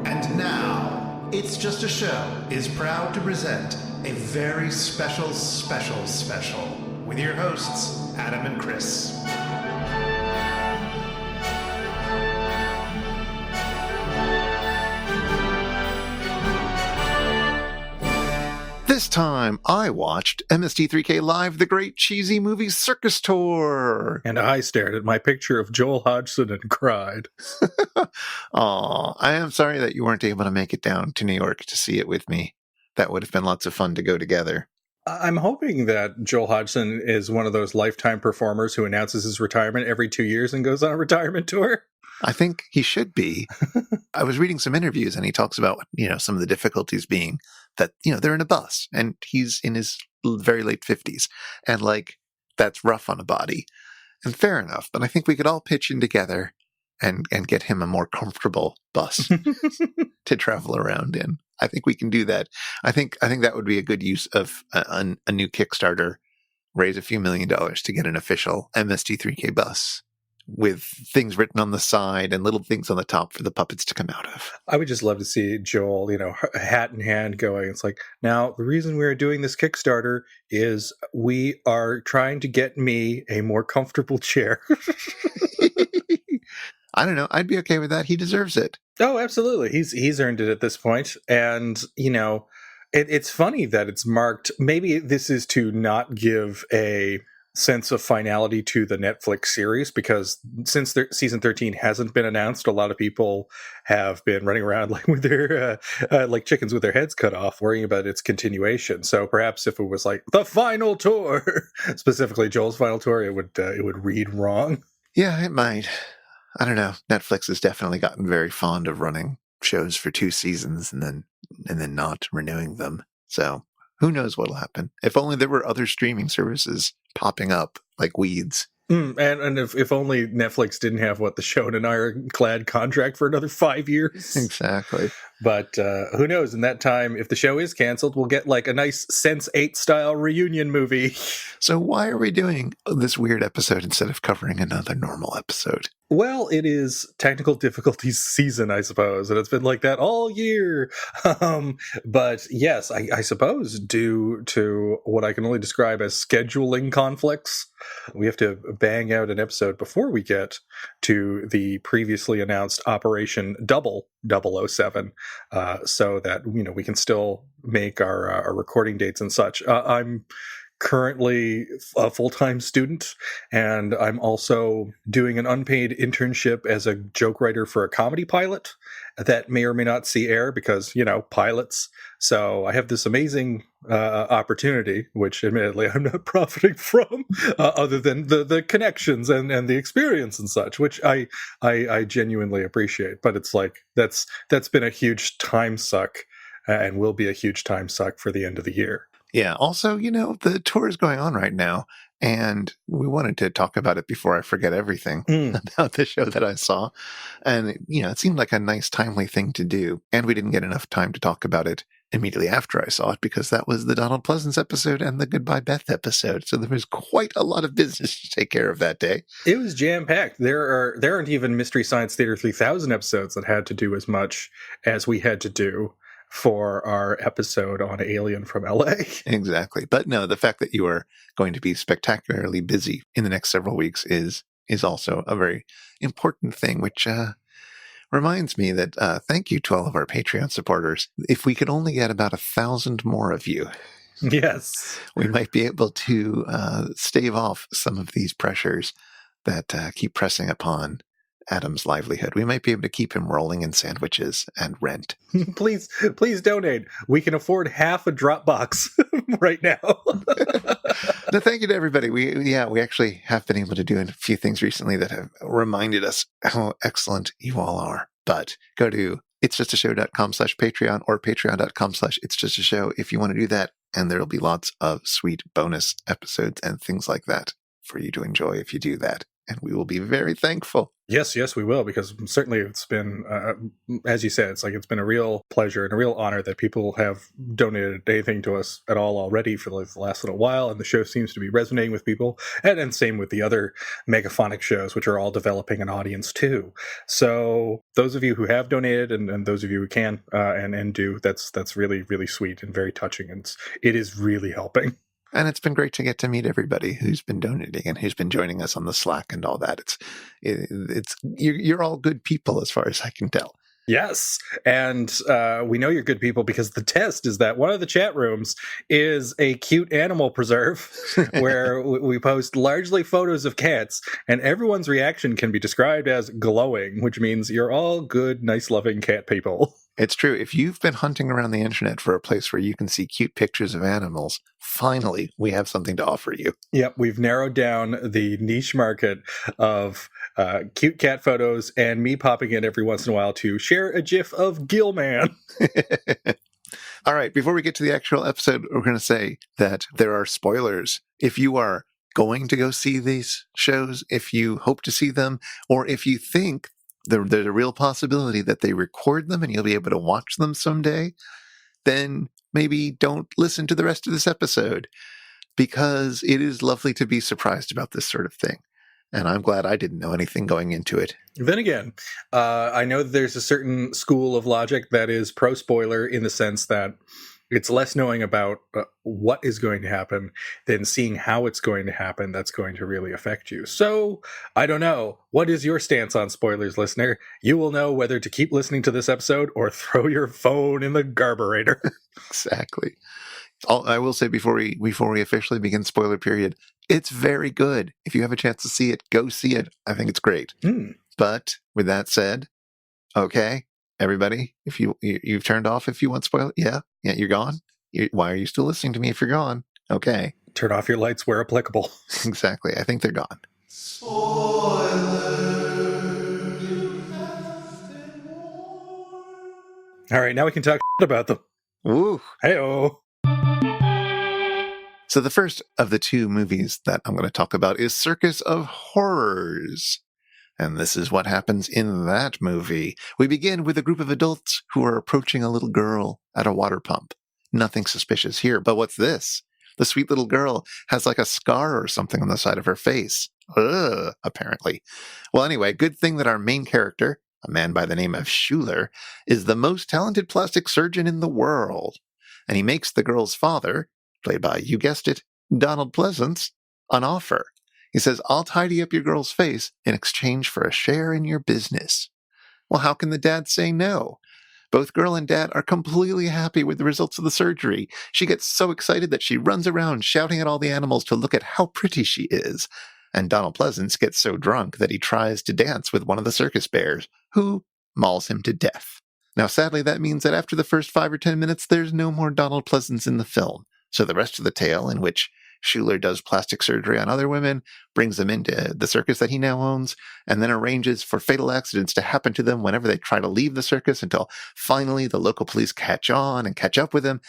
And now, It's Just a Show is proud to present a very special with your hosts, Adam and Chris. This time, I watched MST3K Live, the great cheesy movie Circus Tour. And I stared at my picture of Joel Hodgson and cried. Aw, I am sorry that you weren't able to make it down to New York to see it with me. That would have been lots of fun to go together. I'm hoping that Joel Hodgson is one of those lifetime performers who announces his retirement every 2 years and goes on a retirement tour. I think he should be. I was reading some interviews and he talks about, some of the difficulties being that, they're in a bus and he's in his very late 50s. And that's rough on a body. And fair enough. But I think we could all pitch in together and get him a more comfortable bus to travel around in. I think we can do that. I think that would be a good use of a new Kickstarter. Raise a few $1 million to get an official MST3K bus with things written on the side and little things on the top for the puppets to come out of. I would just love to see Joel, hat in hand going. It's like, now the reason we're doing this Kickstarter is we are trying to get me a more comfortable chair. I don't know. I'd be okay with that. He deserves it. Oh, absolutely. He's earned it at this point. And, it's funny that it's marked. Maybe this is to not give a sense of finality to the Netflix series, because since season 13 hasn't been announced, a lot of people have been running around with their like chickens with their heads cut off, worrying about its continuation. So perhaps if it was like the final tour, specifically Joel's final tour, it would read wrong. Yeah, it might. I don't know. Netflix has definitely gotten very fond of running shows for 2 seasons and then not renewing them. So who knows what'll happen? If only there were other streaming services popping up like weeds. And if only Netflix didn't have the Shonen ironclad contract for another 5 years. Exactly. But who knows? In that time, if the show is canceled, we'll get a nice Sense8 style reunion movie. So why are we doing this weird episode instead of covering another normal episode? Well, it is technical difficulties season, I suppose, and it's been like that all year. But yes, I suppose due to what I can only describe as scheduling conflicts, we have to bang out an episode before we get to the previously announced Operation 007, so that we can still make our recording dates and such. I'm currently a full-time student, and I'm also doing an unpaid internship as a joke writer for a comedy pilot that may or may not see air because, pilots. So I have this amazing opportunity, which admittedly I'm not profiting from, other than the connections and the experience and such, which I genuinely appreciate. But it's that's been a huge time suck and will be a huge time suck for the end of the year. Yeah. Also, the tour is going on right now, and we wanted to talk about it before I forget everything about the show that I saw. And, it seemed like a nice, timely thing to do. And we didn't get enough time to talk about it immediately after I saw it, because that was the Donald Pleasence episode and the Goodbye Beth episode. So there was quite a lot of business to take care of that day. It was jam-packed. There aren't even Mystery Science Theater 3000 episodes that had to do as much as we had to do for our episode on Alien from LA. Exactly. But no, the fact that you are going to be spectacularly busy in the next several weeks is also a very important thing, which reminds me that thank you to all of our Patreon supporters. If we could only get about 1,000 more of you, yes, we might be able to stave off some of these pressures that keep pressing upon Adam's livelihood. We might be able to keep him rolling in sandwiches and rent. Please donate. We can afford half a Dropbox right now. No, thank you to everybody. We actually have been able to do a few things recently that have reminded us how excellent you all are. But go to itsjustashow.com/Patreon or patreon.com/itsjustashow if you want to do that. And there'll be lots of sweet bonus episodes and things like that for you to enjoy if you do that. and we will be very thankful. Yes, we will, because certainly it's been, as you said, it's been a real pleasure and a real honor that people have donated anything to us at all already for the last little while, and the show seems to be resonating with people, and same with the other megaphonic shows, which are all developing an audience too. So those of you who have donated, and those of you who can and do, that's really, really sweet and very touching, and it is really helping. And it's been great to get to meet everybody who's been donating and who's been joining us on the Slack and all that. You're all good people as far as I can tell. Yes, and we know you're good people because the test is that one of the chat rooms is a cute animal preserve where we post largely photos of cats, and everyone's reaction can be described as glowing, which means you're all good, nice, loving cat people. It's true. If you've been hunting around the internet for a place where you can see cute pictures of animals, finally, we have something to offer you. Yep, we've narrowed down the niche market of cute cat photos and me popping in every once in a while to share a GIF of Gilman. All right, before we get to the actual episode, we're going to say that there are spoilers. If you are going to go see these shows, if you hope to see them, or if you think there's a real possibility that they record them and you'll be able to watch them someday, then maybe don't listen to the rest of this episode, because it is lovely to be surprised about this sort of thing. And I'm glad I didn't know anything going into it. Then again, I know that there's a certain school of logic that is pro-spoiler in the sense that it's less knowing about what is going to happen than seeing how it's going to happen that's going to really affect you. So, I don't know. What is your stance on spoilers, listener? You will know whether to keep listening to this episode or throw your phone in the garburator. Exactly. I will say before we officially begin spoiler period, it's very good. If you have a chance to see it, go see it. I think it's great. But with that said, okay, everybody, if you've turned off if you want spoiler, yeah, you're gone. Why are you still listening to me if you're gone? Okay. Turn off your lights where applicable. Exactly. I think they're gone. All right, now we can talk about them. Woo. Hey-oh. So the first of the two movies that I'm going to talk about is Circus of Horrors. And this is what happens in that movie. We begin with a group of adults who are approaching a little girl at a water pump. Nothing suspicious here, but what's this? The sweet little girl has like a scar or something on the side of her face. Ugh, apparently. Well, anyway, good thing that our main character, a man by the name of Schuler, is the most talented plastic surgeon in the world. And he makes the girl's father, played by, you guessed it, Donald Pleasence, an offer. He says, I'll tidy up your girl's face in exchange for a share in your business. Well, how can the dad say no? Both girl and dad are completely happy with the results of the surgery. She gets so excited that she runs around shouting at all the animals to look at how pretty she is. And Donald Pleasence gets so drunk that he tries to dance with one of the circus bears, who mauls him to death. Now, sadly, that means that after the first 5 or 10 minutes, there's no more Donald Pleasence in the film. So the rest of the tale, in which Schuler does plastic surgery on other women, brings them into the circus that he now owns, and then arranges for fatal accidents to happen to them whenever they try to leave the circus until finally the local police catch on and catch up with him.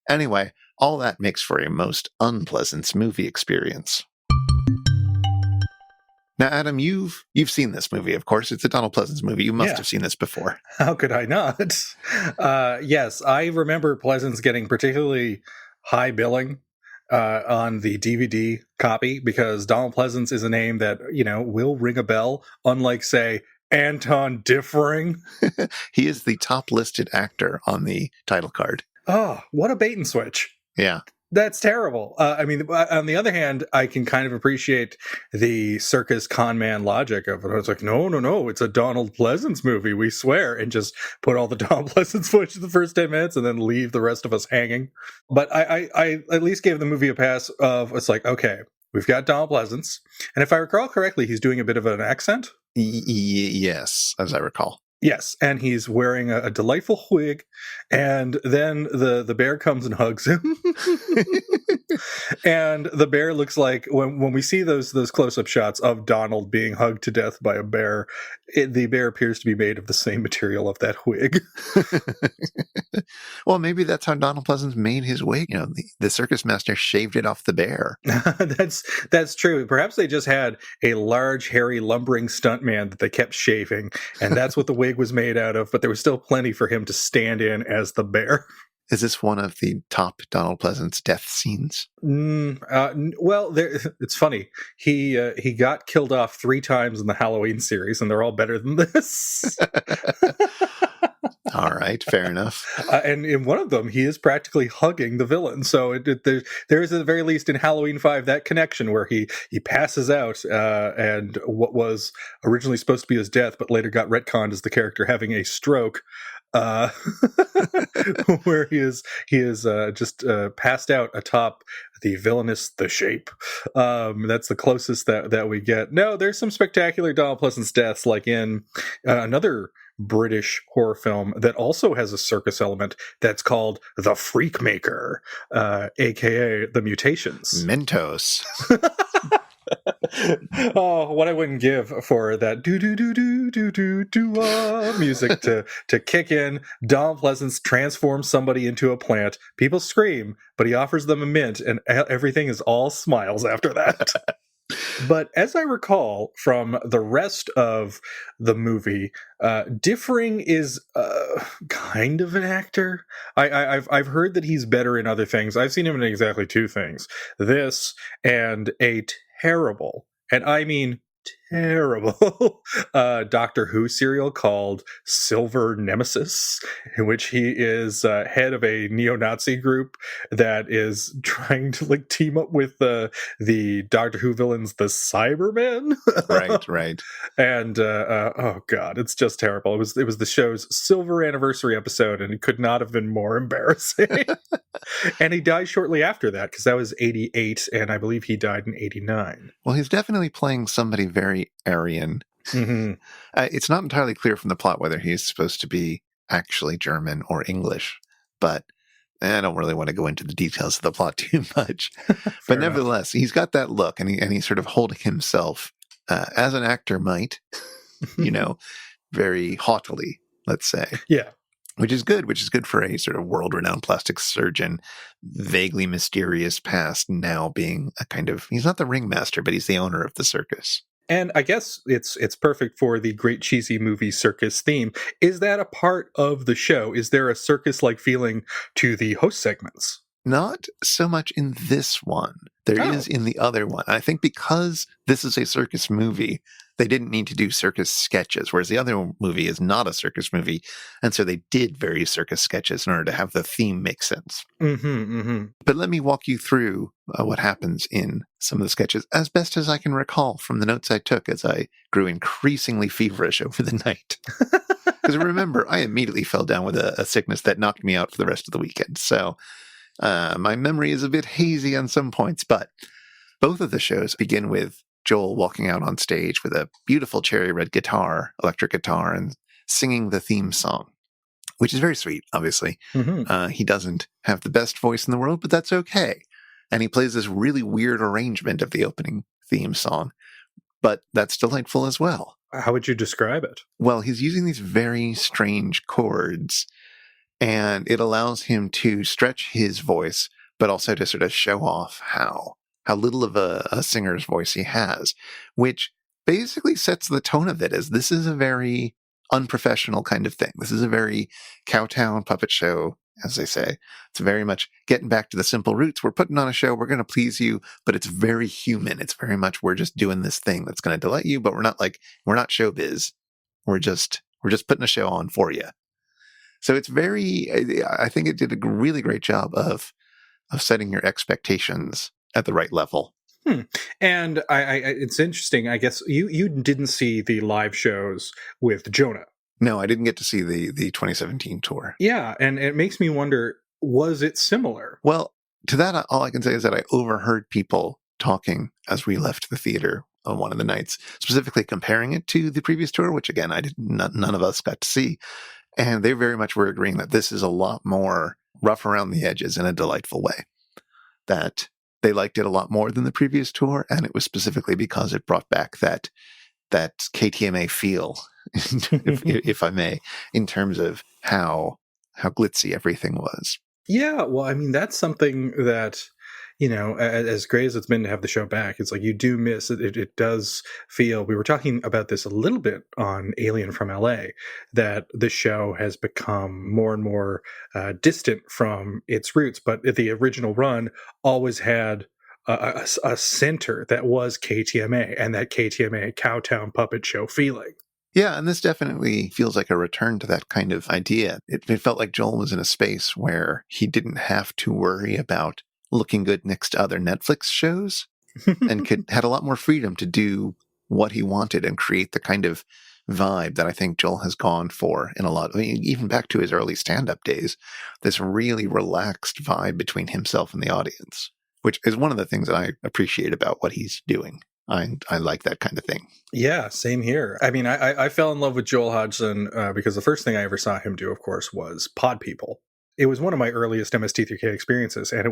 Anyway, all that makes for a most unpleasant movie experience. Now, Adam, you've seen this movie, of course. It's a Donald Pleasence movie. You must have seen this before. How could I not? Yes, I remember Pleasence getting particularly high billing on the DVD copy because Donald Pleasence is a name that, will ring a bell, unlike, say, Anton Differing. He is the top listed actor on the title card. Oh, what a bait and switch. Yeah. That's terrible. On the other hand, I can kind of appreciate the circus con man logic of it. It's like, no, it's a Donald Pleasence movie, we swear, and just put all the Donald Pleasence footage in the first 10 minutes and then leave the rest of us hanging. But I at least gave the movie a pass of, it's like, okay, we've got Donald Pleasence. And if I recall correctly, he's doing a bit of an accent. Yes, as I recall. Yes, and he's wearing a delightful wig, and then the bear comes and hugs him. And the bear looks like, when we see those close-up shots of Donald being hugged to death by a bear, the bear appears to be made of the same material of that wig. Well, maybe that's how Donald Pleasence made his wig. The circus master shaved it off the bear. That's true. Perhaps they just had a large, hairy, lumbering stuntman that they kept shaving, and that's what the wig was made out of, but there was still plenty for him to stand in as the bear. Is this one of the top Donald Pleasence death scenes? Well, it's funny. He got killed off 3 times in the Halloween series, and they're all better than this. All right, fair enough. And in one of them, he is practically hugging the villain. So there is, at the very least, in Halloween 5, that connection where he passes out, and what was originally supposed to be his death, but later got retconned as the character having a stroke. Where he is just passed out atop the villainous The Shape. That's the closest that we get. No, there's some spectacular Donald Pleasence deaths, like in another British horror film that also has a circus element that's called The Freakmaker, aka The Mutations. Mentos. Oh, what I wouldn't give for that do do do do do do do music to kick in. Donald Pleasence transforms somebody into a plant. People scream, but he offers them a mint, and everything is all smiles after that. But as I recall from the rest of the movie, Differing is kind of an actor. I've heard that he's better in other things. I've seen him in exactly 2 things: this and a terrible, and I mean terrible, Doctor Who serial called Silver Nemesis, in which he is head of a neo-Nazi group that is trying to team up with the Doctor Who villains, the Cybermen. Right. And oh god, it's just terrible. It was the show's silver anniversary episode, and it could not have been more embarrassing. And he died shortly after that, because that was 88, and I believe he died in 89. Well, he's definitely playing somebody very Aryan. Mm-hmm. It's not entirely clear from the plot whether he's supposed to be actually German or English, but I don't really want to go into the details of the plot too much. But nevertheless, he's got that look, and he's sort of holding himself as an actor might, very haughtily, let's say. Yeah. Which is good for a sort of world-renowned plastic surgeon, vaguely mysterious past, now being a kind of, he's not the ringmaster, but he's the owner of the circus. And I guess it's perfect for the great cheesy movie circus theme. Is that a part of the show? Is there a circus-like feeling to the host segments? Not so much in this one. There is in the other one. I think because this is a circus movie, they didn't need to do circus sketches, whereas the other movie is not a circus movie. And so they did various circus sketches in order to have the theme make sense. Mm-hmm, mm-hmm. But let me walk you through what happens in some of the sketches as best as I can recall from the notes I took as I grew increasingly feverish over the night. Because remember, I immediately fell down with a sickness that knocked me out for the rest of the weekend. So my memory is a bit hazy on some points, but both of the shows begin with Joel walking out on stage with a beautiful cherry red guitar, electric guitar, and singing the theme song, which is very sweet, obviously. Mm-hmm. He doesn't have the best voice in the world, but that's okay. And he plays this really weird arrangement of the opening theme song, but that's delightful as well. How would you describe it? Well, he's using these very strange chords, and it allows him to stretch his voice, but also to sort of show off how little of a singer's voice he has, which basically sets the tone of it as this is a very unprofessional kind of thing. This is a very Cowtown puppet show, as they say. It's very much getting back to the simple roots. We're putting on a show. We're going to please you, but it's very human. It's very much, we're just doing this thing that's going to delight you, but we're not showbiz. We're just putting a show on for you. So it's I think it did a really great job of setting your expectations at the right level. And it's interesting. I guess you didn't see the live shows with Jonah. No, I didn't get to see the 2017 tour. Yeah, and it makes me wonder, was it similar? Well, to that, all I can say is that I overheard people talking as we left the theater on one of the nights, specifically comparing it to the previous tour, which again, none of us got to see. And they very much were agreeing that this is a lot more rough around the edges in a delightful way. That they liked it a lot more than the previous tour, and it was specifically because it brought back that KTMA feel, if I may, in terms of how glitzy everything was. Yeah, well, I mean, that's something that, as great as it's been to have the show back, it's like you do miss it. It does feel, we were talking about this a little bit on Alien from LA, that the show has become more and more distant from its roots, but the original run always had a center that was KTMA, and that KTMA Cowtown puppet show feeling. Yeah, and this definitely feels like a return to that kind of idea. It felt like Joel was in a space where he didn't have to worry about looking good next to other Netflix shows and had a lot more freedom to do what he wanted and create the kind of vibe that I think Joel has gone for in a lot. I mean, even back to his early stand-up days, this really relaxed vibe between himself and the audience, which is one of the things that I appreciate about what he's doing. I like that kind of thing. Yeah, same here. I mean, I fell in love with Joel Hodgson because the first thing I ever saw him do, of course, was Pod People. It was one of my earliest MST3K experiences, and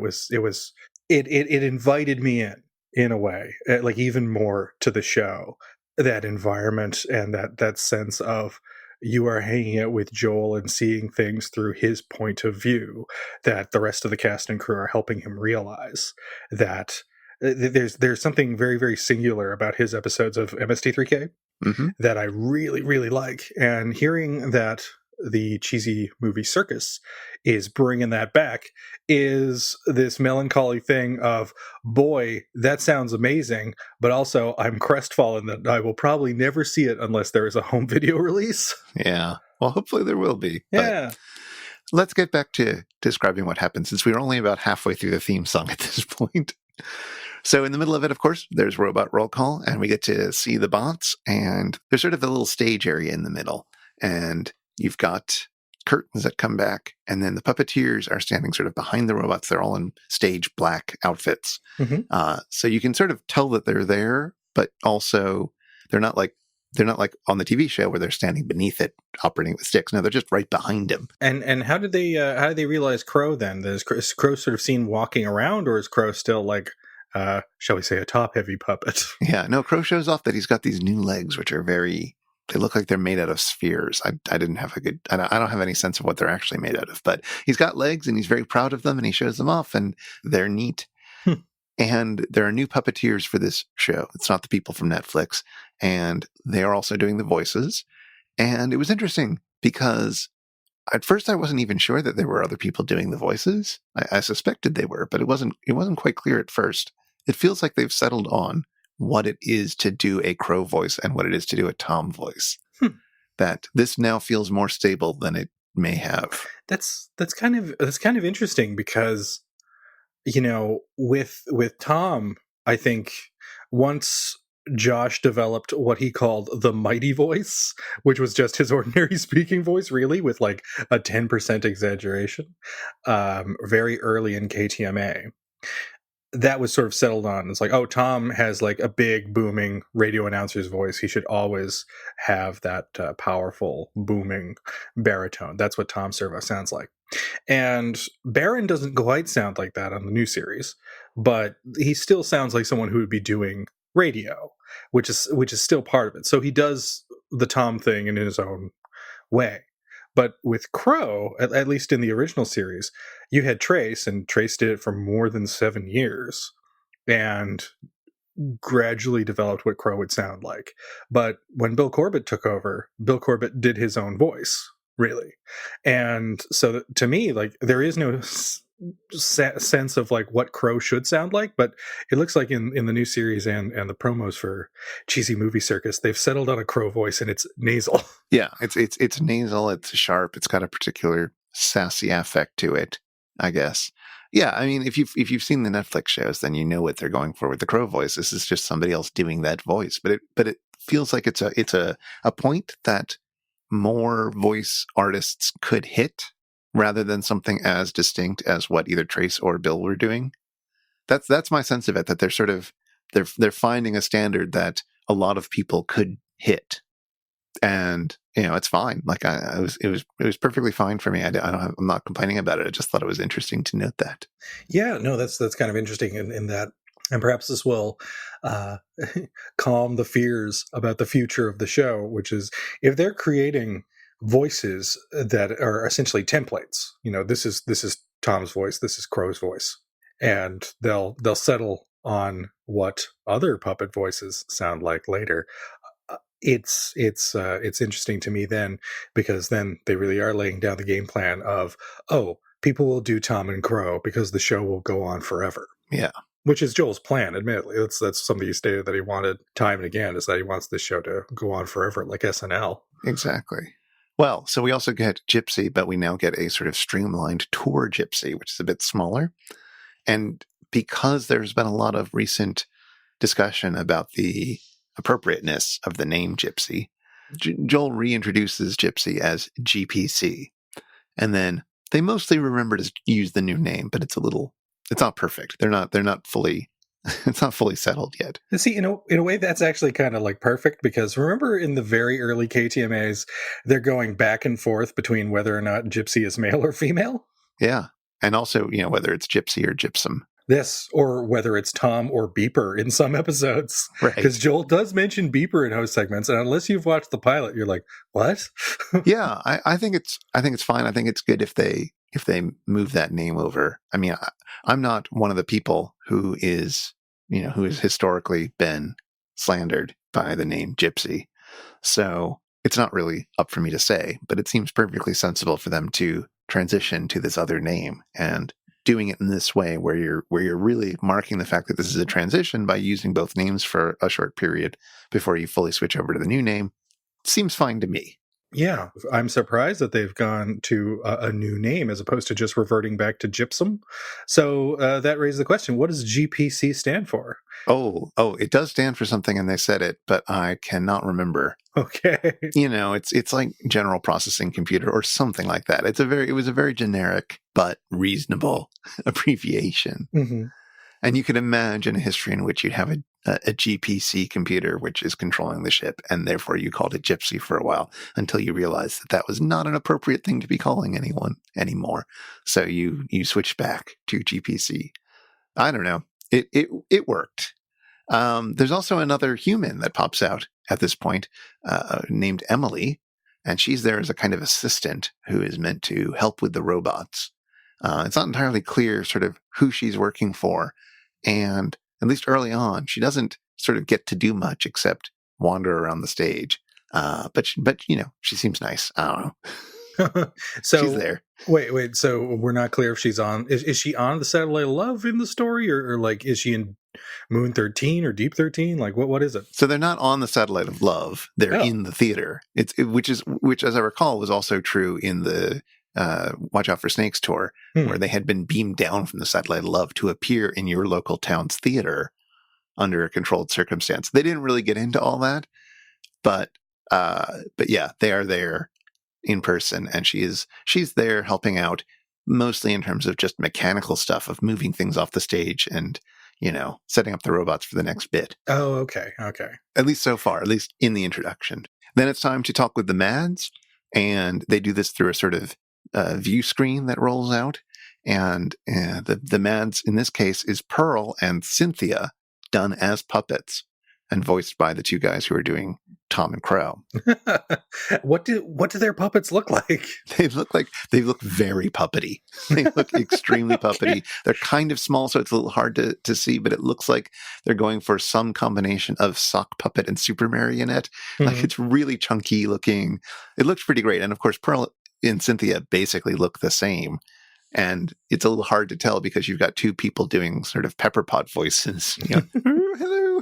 it invited me in a way, like even more to the show. That environment and that sense of you are hanging out with Joel and seeing things through his point of view, that the rest of the cast and crew are helping him realize that. There's something very, very singular about his episodes of MST3K that I really, really like. And hearing that the cheesy movie Circus is bringing that back is this melancholy thing of, boy, that sounds amazing, but also I'm crestfallen that I will probably never see it unless there is a home video release. Yeah. Well, hopefully there will be. Yeah. Let's get back to describing what happened, since we were only about halfway through the theme song at this point. So in the middle of it, of course, there's robot roll call, and we get to see the bots, and there's sort of a little stage area in the middle, and you've got curtains that come back, and then the puppeteers are standing sort of behind the robots. They're all in stage black outfits. So you can sort of tell that they're there, but also they're not like on the TV show where they're standing beneath it operating with sticks. No, they're just right behind him. And how did they realize Crow then? Is Crow sort of seen walking around, or is Crow still like, shall we say, a top-heavy puppet? Yeah, no, Crow shows off that he's got these new legs, which are they look like they're made out of spheres. I didn't have I don't have any sense of what they're actually made out of, but he's got legs and he's very proud of them and he shows them off and they're neat. And there are new puppeteers for this show. It's not the people from Netflix. And they are also doing the voices. And it was interesting because at first I wasn't even sure that there were other people doing the voices. I suspected they were, but it wasn't quite clear at first. It feels like they've settled on what it is to do a Crow voice and what it is to do a Tom voice. That this now feels more stable than it may have. That's kind of interesting because, with Tom, I think once Josh developed what he called the mighty voice, which was just his ordinary speaking voice, really, with like a 10% exaggeration, very early in KTMA. That was sort of settled on. It's like, oh, Tom has like a big booming radio announcer's voice. He should always have that powerful booming baritone. That's what Tom Servo sounds like. And Baron doesn't quite sound like that on the new series, but he still sounds like someone who would be doing radio, which is still part of it. So he does the Tom thing in his own way. But with Crow, at least in the original series, you had Trace, and Trace did it for more than 7 years and gradually developed what Crow would sound like. But when Bill Corbett took over, Bill Corbett did his own voice, really. And so to me, like, there is no sense of like what Crow should sound like, but it looks like in the new series and the promos for Cheesy Movie Circus, they've settled on a Crow voice and it's nasal. Yeah, it's nasal, it's sharp, it's got a particular sassy affect to it, I guess. Yeah, I mean, if you've seen the Netflix shows, then you know what they're going for with the Crow voice. This is just somebody else doing that voice, but it feels like it's a point that more voice artists could hit, rather than something as distinct as what either Trace or Bill were doing. That's my sense of it, that they're sort of they're finding a standard that a lot of people could hit. And it's fine. Like it was perfectly fine for me. I'm not complaining about it. I just thought it was interesting to note that. Yeah, no, that's kind of interesting in that, and perhaps this will uh, calm the fears about the future of the show, which is if they're creating voices that are essentially templates. This is Tom's voice, this is Crow's voice, and they'll settle on what other puppet voices sound like later. It's interesting to me then, because then they really are laying down the game plan of, oh, people will do Tom and Crow because the show will go on forever. Yeah. Which is Joel's plan, admittedly. That's something he stated that he wanted time and again, is that he wants this show to go on forever, like SNL. Exactly. Well, so we also get Gypsy, but we now get a sort of streamlined tour Gypsy, which is a bit smaller. And because there's been a lot of recent discussion about the appropriateness of the name Gypsy, Joel reintroduces Gypsy as GPC. And then they mostly remember to use the new name, but it's not perfect. They're not fully it's not fully settled yet. See, in a way, that's actually kind of like perfect, because remember in the very early KTMAs, they're going back and forth between whether or not Gypsy is male or female. Yeah. And also, whether it's Gypsy or Gypsum. This, or whether it's Tom or Beeper in some episodes. Right. Because Joel does mention Beeper in host segments, and unless you've watched the pilot, you're like, what? Yeah, I think it's fine. I think it's good if they move that name over. I mean, I'm not one of the people who has historically been slandered by the name Gypsy. So it's not really up for me to say, but it seems perfectly sensible for them to transition to this other name, and doing it in this way where you're really marking the fact that this is a transition by using both names for a short period before you fully switch over to the new name seems fine to me. Yeah, I'm surprised that they've gone to a new name as opposed to just reverting back to Gypsum. So that raises the question, what does GPC stand for? Oh, it does stand for something, and they said it, but I cannot remember. Okay. It's like general processing computer or something like that. It was a very generic but reasonable abbreviation. Mm-hmm. And you could imagine a history in which you'd have a GPC computer, which is controlling the ship, and therefore you called it Gypsy for a while until you realized that was not an appropriate thing to be calling anyone anymore. So you switched back to GPC. I don't know. It worked. There's also another human that pops out at this point, named Emily, and she's there as a kind of assistant who is meant to help with the robots. It's not entirely clear sort of who she's working for, and at least early on, she doesn't sort of get to do much except wander around the stage. But she seems nice. I don't know. So she's there. Wait. So we're not clear if she's on. Is she on the Satellite of Love in the story, or like is she in Moon 13 or Deep 13? Like what is it? So they're not on the Satellite of Love. They're in the theater. Which as I recall was also true in the Watch Out for Snakes tour, where they had been beamed down from the Satellite of Love to appear in your local town's theater under a controlled circumstance. They didn't really get into all that, but yeah, they are there in person, and she's there helping out mostly in terms of just mechanical stuff of moving things off the stage and setting up the robots for the next bit. Oh, okay. At least so far, at least in the introduction. Then it's time to talk with the Mads, and they do this through a sort of view screen that rolls out, and the Mads in this case is Pearl and Cynthia, done as puppets and voiced by the two guys who are doing Tom and Crow. What do their puppets look like? They look very puppety. They look extremely puppety. They're kind of small, so it's a little hard to see, but it looks like they're going for some combination of sock puppet and super marionette. Mm-hmm. Like, it's really chunky looking. It looks pretty great. And of course, Pearl and Cynthia basically look the same. And it's a little hard to tell because you've got two people doing sort of pepper pot voices. Hello.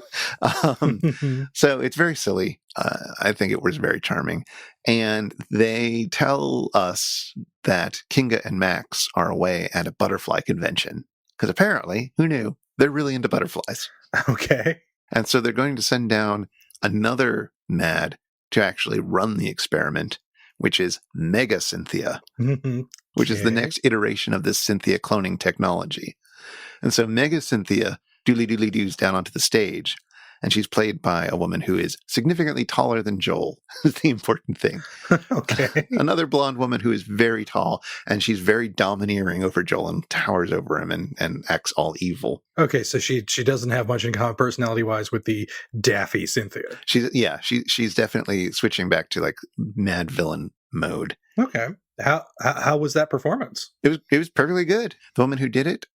So it's very silly. I think it was very charming. And they tell us that Kinga and Max are away at a butterfly convention. Because apparently, who knew, they're really into butterflies. Okay. And so they're going to send down another Mad to actually run the experiment, which is Mega Cynthia, which is the next iteration of this Cynthia cloning technology. And so Mega Cynthia doodly-doodly-doos down onto the stage, and she's played by a woman who is significantly taller than Joel, is the important thing. Okay. Another blonde woman who is very tall, and she's very domineering over Joel and towers over him and acts all evil. Okay, so she doesn't have much in common personality-wise with the daffy Cynthia. She's definitely switching back to like mad villain mode. Okay. How was that performance? It was perfectly good. The woman who did it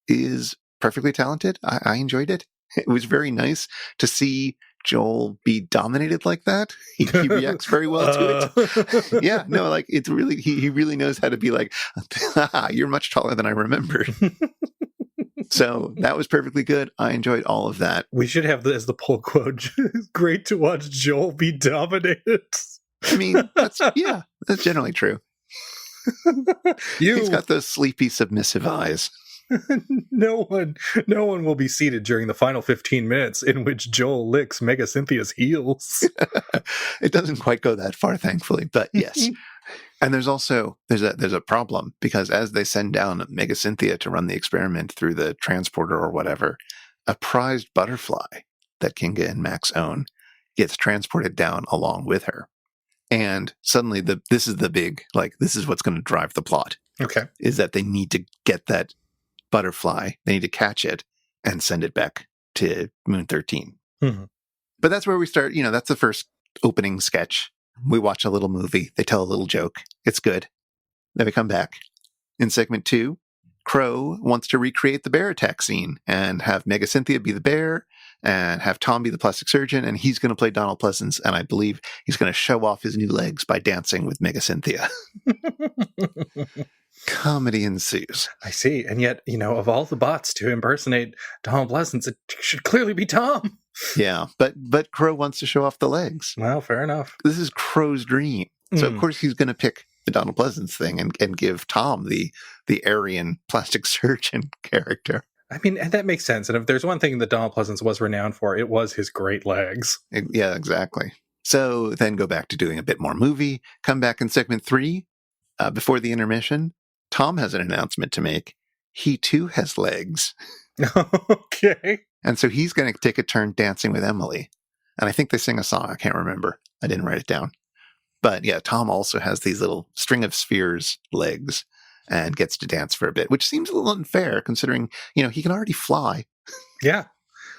is perfectly talented. I enjoyed it. It was very nice to see Joel be dominated like that. He reacts very well to it. Yeah, no, like it's really he really knows how to be like, you're much taller than I remembered. So that was perfectly good. I enjoyed all of that. We should have this as the pull quote. Great to watch Joel be dominated. I mean, that's generally true. He's got those sleepy, submissive eyes. No one will be seated during the final 15 minutes in which Joel licks Mega Cynthia's heels. It doesn't quite go that far, thankfully, but yes. And there's a problem, because as they send down Mega Cynthia to run the experiment through the transporter or whatever, a prized butterfly that Kinga and Max own gets transported down along with her. And suddenly this is the big, like, this is what's going to drive the plot. Okay. Is that they need to get that butterfly, they need to catch it and send it back to Moon 13. Mm-hmm. But that's where we start. That's the first opening sketch. We watch a little movie. They tell a little joke. It's good. Then we come back. In segment 2, Crow wants to recreate the bear attack scene and have Mega Cynthia be the bear and have Tom be the plastic surgeon, and he's going to play Donald Pleasence, and I believe he's going to show off his new legs by dancing with Mega Cynthia. Comedy ensues. I see. And yet, of all the bots to impersonate Donald Pleasence, it should clearly be Tom. Yeah, but Crow wants to show off the legs. Well, fair enough. This is Crow's dream. So, of course, he's going to pick the Donald Pleasence thing and give Tom the Aryan plastic surgeon character. I mean, and that makes sense. And if there's one thing that Donald Pleasence was renowned for, it was his great legs. Yeah, exactly. So then go back to doing a bit more movie. Come back in segment 3. Before the intermission, Tom has an announcement to make. He too has legs. Okay. And so he's going to take a turn dancing with Emily. And I think they sing a song. I can't remember. I didn't write it down. But yeah, Tom also has these little string of spheres legs and gets to dance for a bit, which seems a little unfair considering, he can already fly. Yeah.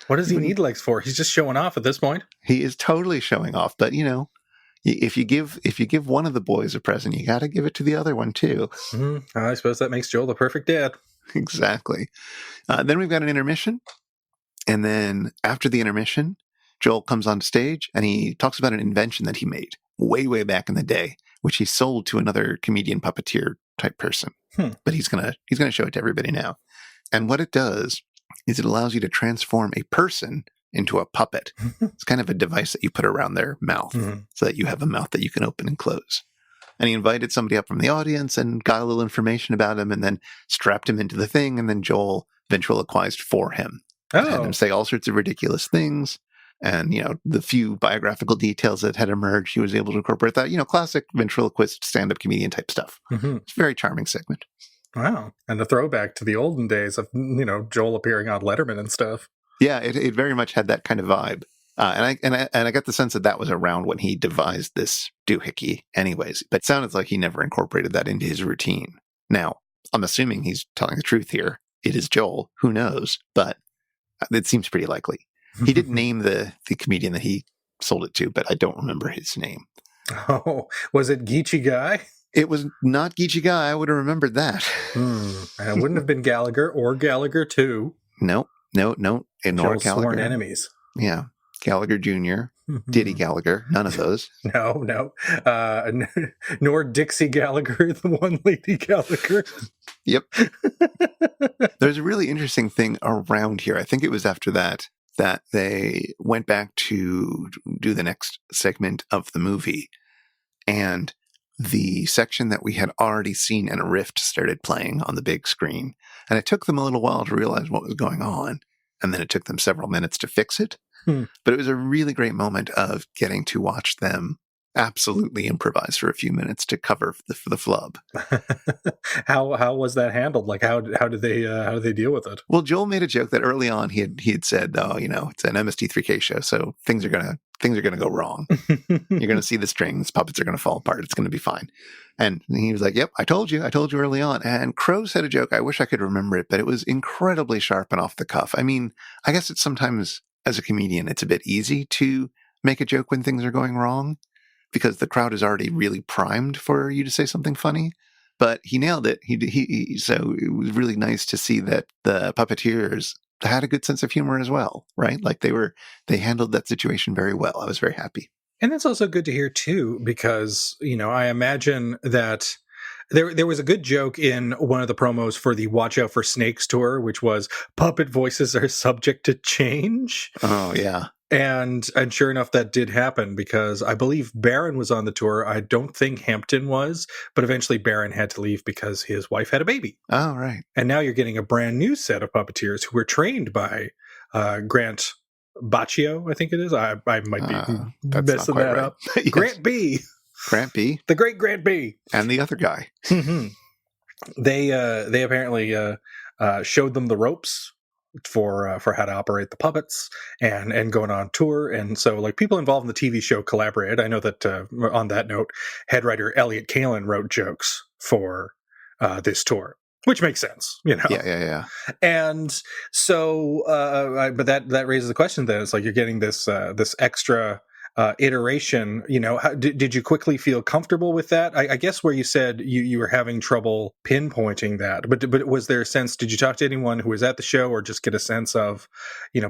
What does he need legs for? He's just showing off at this point. He is totally showing off. But, if you give one of the boys a present, you got to give it to the other one too. I suppose that makes Joel the perfect dad. Exactly. Then we've got an intermission. And then after the intermission, Joel comes on stage and he talks about an invention that he made way, way back in the day, which he sold to another comedian puppeteer type person. But he's gonna show it to everybody now. And what it does is it allows you to transform a person into a puppet. It's kind of a device that you put around their mouth so that you have a mouth that you can open and close. And he invited somebody up from the audience and got a little information about him and then strapped him into the thing. And then Joel ventriloquized for him. And had him say all sorts of ridiculous things. And, the few biographical details that had emerged, he was able to incorporate that, classic ventriloquist stand-up comedian type stuff. It's a very charming segment. Wow. And a throwback to the olden days of, Joel appearing on Letterman and stuff. Yeah, it very much had that kind of vibe. And I got the sense that was around when he devised this doohickey anyways. But it sounded like he never incorporated that into his routine. Now, I'm assuming he's telling the truth here. It is Joel. Who knows? But it seems pretty likely. He didn't name the comedian that he sold it to, but I don't remember his name. Oh, was it Geechee Guy? It was not Geechee Guy. I would have remembered that. And it wouldn't have been Gallagher or Gallagher 2. No. And nor Joel's Gallagher. Sworn enemies. Yeah. Gallagher Jr., Diddy Gallagher, none of those. No. Nor Dixie Gallagher, the one lady Gallagher. Yep. There's a really interesting thing around here. I think it was after that they went back to do the next segment of the movie. And the section that we had already seen in a rift started playing on the big screen. And it took them a little while to realize what was going on. And then it took them several minutes to fix it. But it was a really great moment of getting to watch them absolutely improvise for a few minutes to cover for the flub. how was that handled? Like how did they deal with it? Well, Joel made a joke that early on he had said, "Oh, it's an MST3K show, so things are gonna go wrong. You're gonna see the strings, puppets are gonna fall apart. It's gonna be fine." And he was like, "Yep, I told you early on." And Crow said a joke. I wish I could remember it, but it was incredibly sharp and off the cuff. I mean, I guess it's sometimes as a comedian, it's a bit easy to make a joke when things are going wrong because the crowd is already really primed for you to say something funny. But he nailed it. So it was really nice to see that the puppeteers had a good sense of humor as well, right? Like they handled that situation very well. I was very happy. And that's also good to hear too, because I imagine that there was a good joke in one of the promos for the Watch Out for Snakes tour, which was puppet voices are subject to change. Oh yeah. And sure enough, that did happen because I believe Baron was on the tour. I don't think Hampton was, but eventually Baron had to leave because his wife had a baby. Oh, right. And now you're getting a brand new set of puppeteers who were trained by Grant Baccio, I think it is. I might be messing that up. Yes. Grant B. Grant B. The great Grant B. And the other guy. They apparently showed them the ropes for how to operate the puppets and going on tour. And so like people involved in the TV show collaborated. I know that on that note, head writer Elliot Kalin wrote jokes for this tour, which makes sense, Yeah. And so, but that raises the question then. It's like you're getting this extra iteration, did you quickly feel comfortable with that? I guess where you said you were having trouble pinpointing that, but was there a sense, did you talk to anyone who was at the show or just get a sense of,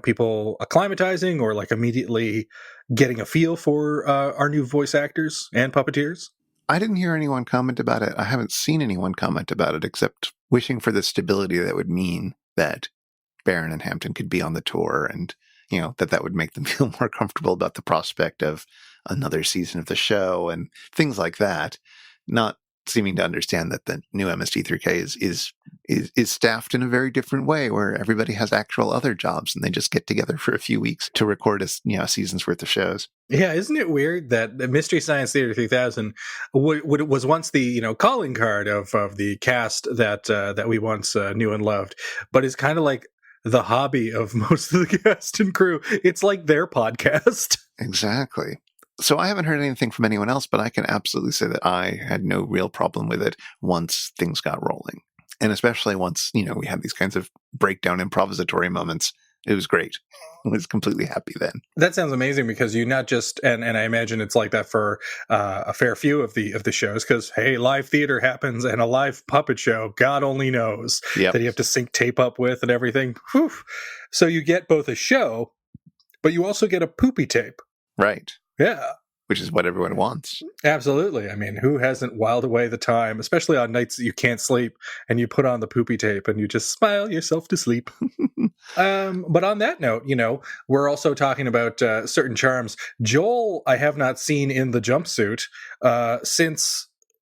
people acclimatizing or like immediately getting a feel for our new voice actors and puppeteers? I didn't hear anyone comment about it. I haven't seen anyone comment about it except wishing for the stability that would mean that Baron and Hampton could be on the tour and that would make them feel more comfortable about the prospect of another season of the show and things like that. Not seeming to understand that the new MST3K is staffed in a very different way, where everybody has actual other jobs and they just get together for a few weeks to record a season's worth of shows. Yeah, isn't it weird that Mystery Science Theater 3000 was once the calling card of the cast that we once knew and loved, but is kind of like the hobby of most of the cast and crew. It's like their podcast. Exactly. So I haven't heard anything from anyone else, but I can absolutely say that I had no real problem with it once things got rolling. And especially once, we had these kinds of breakdown improvisatory moments. It was great. I was completely happy then. That sounds amazing because you not just, and I imagine it's like that for a fair few of the shows, because hey, live theater happens and a live puppet show, God only knows, that you have to sync tape up with and everything. Whew. So you get both a show, but you also get a poopy tape. Right. Yeah. Which is what everyone wants. Absolutely. I mean, who hasn't whiled away the time, especially on nights that you can't sleep and you put on the poopy tape and you just smile yourself to sleep. But on that note, we're also talking about certain charms. Joel, I have not seen in the jumpsuit since...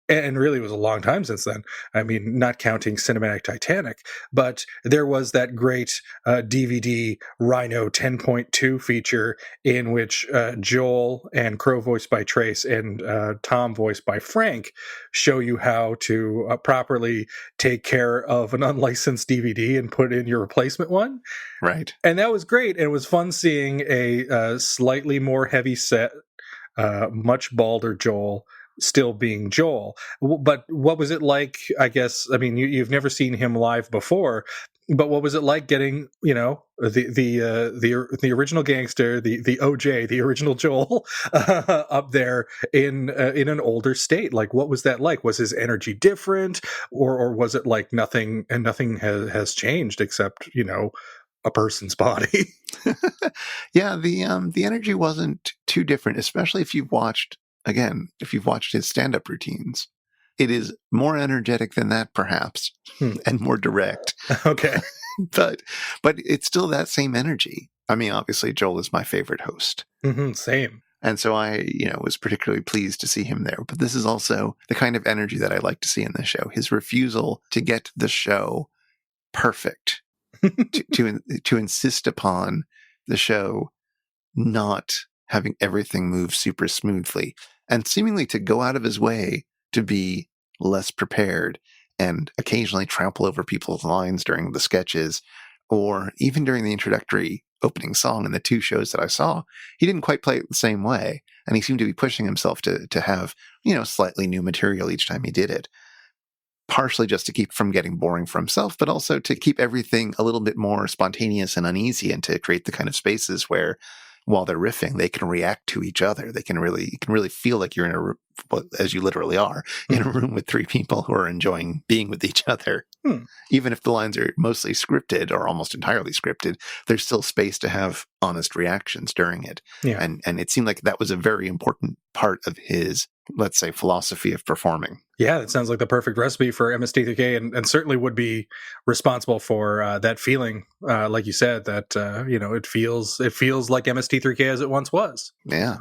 And really, it was a long time since then. I mean, not counting Cinematic Titanic, but there was that great DVD Rhino 10.2 feature in which Joel and Crow, voiced by Trace, and Tom, voiced by Frank, show you how to properly take care of an unlicensed DVD and put in your replacement one. Right. And that was great. And it was fun seeing a slightly more heavy set, much balder Joel still being Joel. But what was it like? I guess, I mean, you've never seen him live before, but what was it like getting, the original gangster, the OJ, the original Joel, up there in an older state? Like, what was that like? Was his energy different, or was it like nothing has changed except a person's body? Yeah, the energy wasn't too different, especially if you've watched his stand-up routines. It is more energetic than that, perhaps, and more direct. Okay. but it's still that same energy. I mean, obviously, Joel is my favorite host. Mm-hmm, same. And so I, was particularly pleased to see him there. But this is also the kind of energy that I like to see in the show. His refusal to get the show perfect, to insist upon the show not having everything move super smoothly, and seemingly to go out of his way to be less prepared and occasionally trample over people's lines during the sketches, or even during the introductory opening song in the 2 shows that I saw, he didn't quite play it the same way. And he seemed to be pushing himself to have, slightly new material each time he did it. Partially just to keep from getting boring for himself, but also to keep everything a little bit more spontaneous and uneasy, and to create the kind of spaces where, while they're riffing, they can react to each other. You can really feel like you're in a room, as you literally are, in a room with 3 people who are enjoying being with each other. Even if the lines are mostly scripted or almost entirely scripted, there's still space to have honest reactions during it. Yeah. And it seemed like that was a very important part of his, let's say, philosophy of performing. Yeah, that sounds like the perfect recipe for MST3K, and certainly would be responsible for that feeling, like you said, that it feels like MST3K as it once was. Yeah.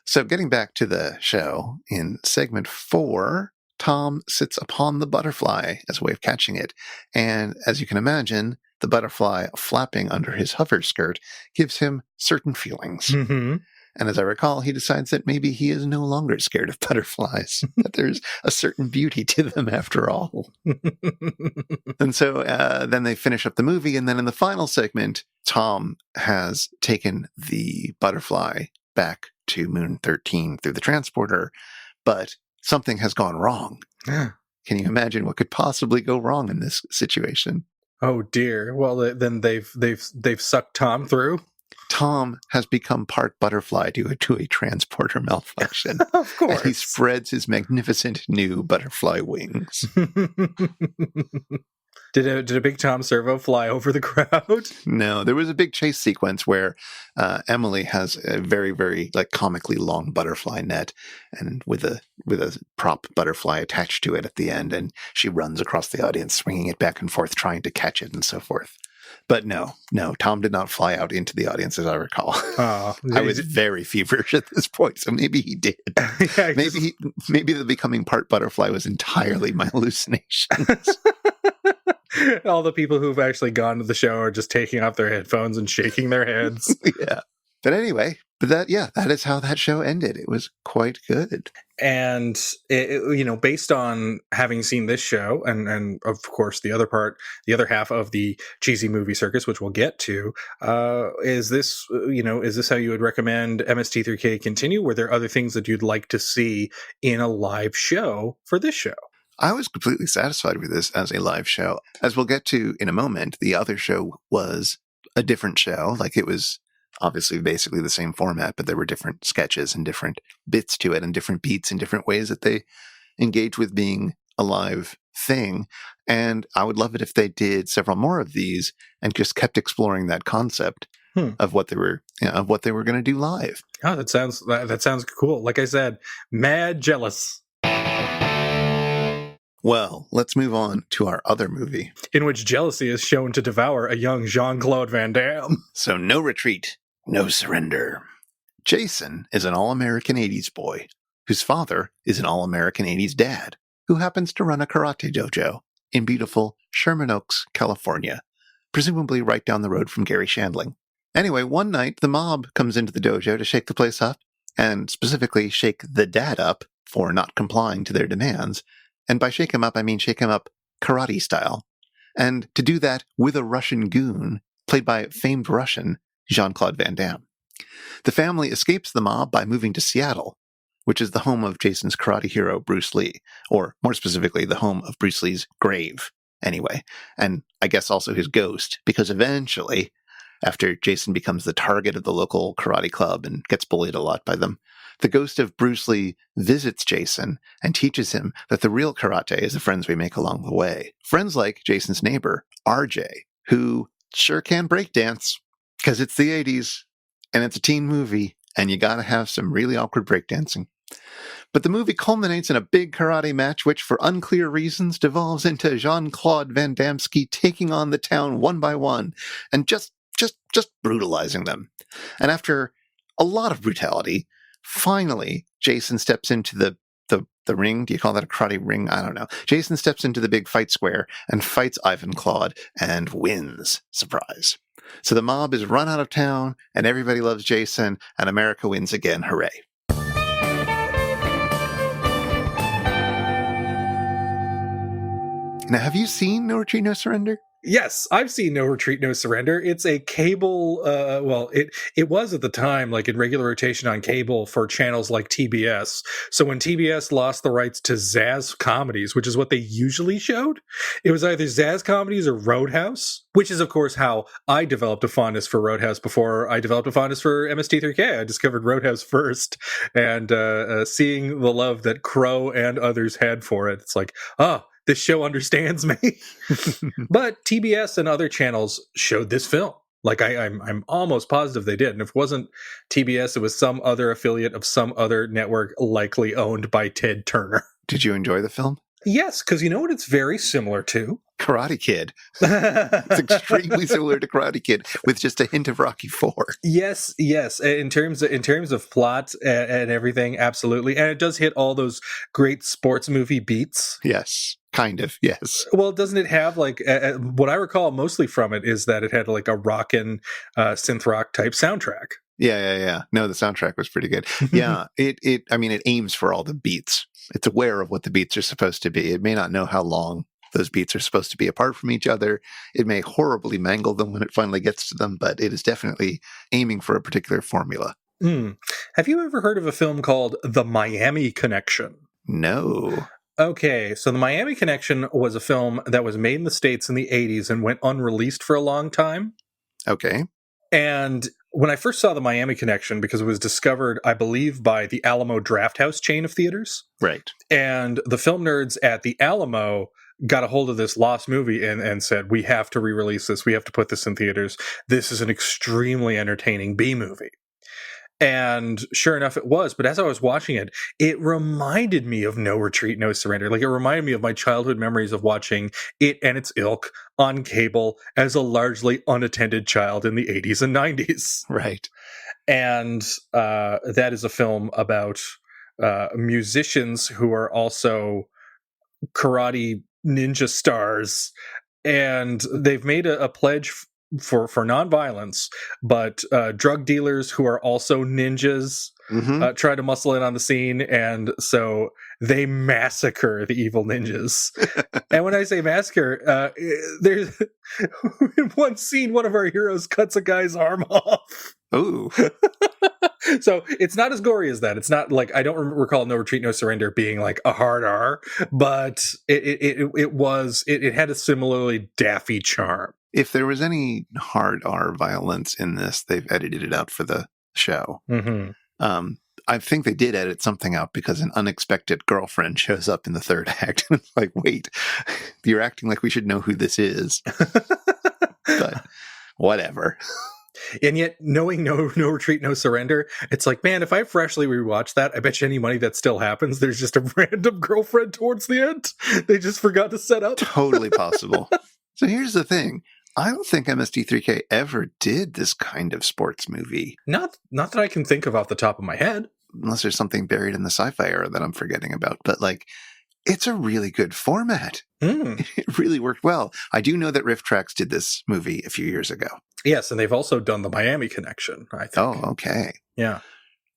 So getting back to the show, in segment 4, Tom sits upon the butterfly as a way of catching it, and as you can imagine, the butterfly flapping under his hover skirt gives him certain feelings. Mm-hmm. And as I recall, he decides that maybe he is no longer scared of butterflies, that there's a certain beauty to them after all. And so then they finish up the movie, and then in the final segment, Tom has taken the butterfly back to Moon 13 through the transporter, but something has gone wrong. Can you imagine what could possibly go wrong in this situation? Oh dear. Well, then they've sucked Tom through. Tom has become part butterfly due to a transporter malfunction. Of course. And he spreads his magnificent new butterfly wings. Did a big Tom Servo fly over the crowd? No, there was a big chase sequence where Emily has a very, very comically long butterfly net, and with a prop butterfly attached to it at the end, and she runs across the audience, swinging it back and forth, trying to catch it, and so forth. But no, Tom did not fly out into the audience, as I recall. Oh, I was very feverish at this point, so maybe he did. Yeah, maybe the becoming part butterfly was entirely my hallucinations. All the people who've actually gone to the show are just taking off their headphones and shaking their heads. Yeah. But anyway, that is how that show ended. It was quite good. And, based on having seen this show and of course the other half of the cheesy movie circus, which we'll get to, is this how you would recommend MST3K continue? Were there other things that you'd like to see in a live show for this show? I was completely satisfied with this as a live show. As we'll get to in a moment, the other show was a different show. It was obviously basically the same format, but there were different sketches and different bits to it and different beats and different ways that they engage with being a live thing. And I would love it if they did several more of these and just kept exploring that concept of what they were going to do live. Oh, that sounds cool. Like I said, mad jealous. Well, let's move on to our other movie, in which jealousy is shown to devour a young Jean-Claude Van Damme. So no retreat, no surrender. Jason is an all-American 80s boy whose father is an all-American 80s dad who happens to run a karate dojo in beautiful Sherman Oaks, California, presumably right down the road from Gary Shandling. Anyway, one night the mob comes into the dojo to shake the place up, and specifically shake the dad up for not complying to their demands. And by shake him up, I mean shake him up karate style. And to do that with a Russian goon, played by famed Russian Jean-Claude Van Damme. The family escapes the mob by moving to Seattle, which is the home of Jason's karate hero, Bruce Lee, or more specifically, the home of Bruce Lee's grave, anyway. And I guess also his ghost, because eventually, after Jason becomes the target of the local karate club and gets bullied a lot by them, the ghost of Bruce Lee visits Jason and teaches him that the real karate is the friends we make along the way. Friends like Jason's neighbor, RJ, who sure can breakdance, because it's the 80s, and it's a teen movie, and you gotta have some really awkward breakdancing. But the movie culminates in a big karate match, which, for unclear reasons, devolves into Jean-Claude Van Damme-ski taking on the town one by one, and just brutalizing them. And after a lot of brutality, finally, Jason steps into the ring. Do you call that a karate ring? I don't know. Jason steps into the big fight square and fights Ivan Claude and wins. Surprise. So the mob is run out of town, and everybody loves Jason, and America wins again. Hooray. Now, have you seen No Retreat, No Surrender? Yes, I've seen No Retreat, No Surrender. It's a cable, it was at the time, like in regular rotation on cable for channels like TBS. So when TBS lost the rights to Zaz comedies, which is what they usually showed, it was either Zaz comedies or Roadhouse, which is, of course, how I developed a fondness for Roadhouse before I developed a fondness for MST3K. I discovered Roadhouse first, and seeing the love that Crow and others had for it, it's like, this show understands me. But TBS and other channels showed this film. Like I'm almost positive they did. And if it wasn't TBS, it was some other affiliate of some other network, likely owned by Ted Turner. Did you enjoy the film? Yes, because you know what it's very similar to? Karate Kid. It's extremely similar to Karate Kid with just a hint of Rocky IV. Yes. In terms of plot and everything, absolutely. And it does hit all those great sports movie beats. Yes. Kind of, yes. Well, doesn't it have like what I recall mostly from it is that it had like a rockin' synth rock type soundtrack. Yeah. No, the soundtrack was pretty good. Yeah, it aims for all the beats. It's aware of what the beats are supposed to be. It may not know how long those beats are supposed to be apart from each other. It may horribly mangle them when it finally gets to them, but it is definitely aiming for a particular formula. Have you ever heard of a film called The Miami Connection? No. Okay, so The Miami Connection was a film that was made in the States in the 80s and went unreleased for a long time. Okay. And when I first saw The Miami Connection, because it was discovered, I believe, by the Alamo Drafthouse chain of theaters. Right. And the film nerds at the Alamo got a hold of this lost movie and said, we have to re-release this. We have to put this in theaters. This is an extremely entertaining B-movie. And sure enough, it was. But as I was watching it, it reminded me of No Retreat, No Surrender. Like, it reminded me of my childhood memories of watching it and its ilk on cable as a largely unattended child in the 80s and 90s. Right. And that is a film about musicians who are also karate ninja stars. And they've made a pledge for nonviolence, but drug dealers who are also ninjas try to muscle in on the scene, and so they massacre the evil ninjas. And when I say massacre, there's in one scene, one of our heroes cuts a guy's arm off. Ooh. So it's not as gory as that. It's not like, I don't recall No Retreat, No Surrender being like a hard R, but it had a similarly daffy charm. If there was any hard R violence in this, they've edited it out for the show. I think they did edit something out because an unexpected girlfriend shows up in the third act. And it's like, wait, you're acting like we should know who this is. But whatever. And yet, knowing no Retreat, No Surrender, it's like, man, if I freshly rewatched that, I bet you any money that still happens, there's just a random girlfriend towards the end they just forgot to set up. Totally possible. So here's the thing. I don't think MST3K ever did this kind of sports movie. Not that I can think of off the top of my head. Unless there's something buried in the sci-fi era that I'm forgetting about. But like, it's a really good format. It really worked well. I do know that Riff Tracks did this movie a few years ago. Yes, and they've also done The Miami Connection, I think. Oh, okay. Yeah.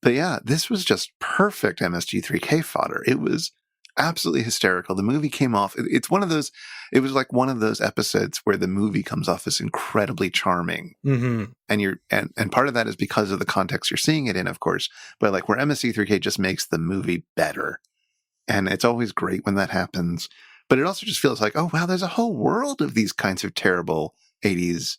But yeah, this was just perfect MST3K fodder. It was absolutely hysterical. The movie came off. It's one of those, it was like one of those episodes where the movie comes off as incredibly charming. And part of that is because of the context you're seeing it in, of course, but like where MST3K just makes the movie better. And it's always great when that happens. But it also just feels like, oh, wow, there's a whole world of these kinds of terrible 80s,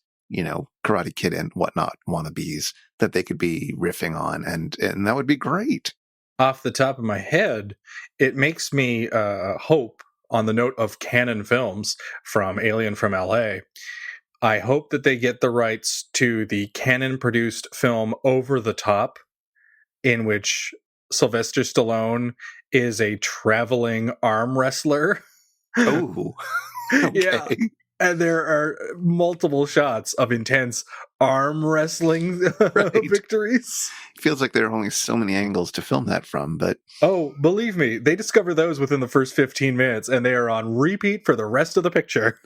Karate Kid and whatnot wannabes that they could be riffing on. And that would be great. Off the top of my head, it makes me hope, on the note of canon films from Alien from LA, I hope that they get the rights to the canon-produced film Over the Top, in which Sylvester Stallone is a traveling arm wrestler. Oh, okay. Yeah. And there are multiple shots of intense arm wrestling victories. It feels like there are only so many angles to film that from, but... Oh, believe me, they discover those within the first 15 minutes, and they are on repeat for the rest of the picture.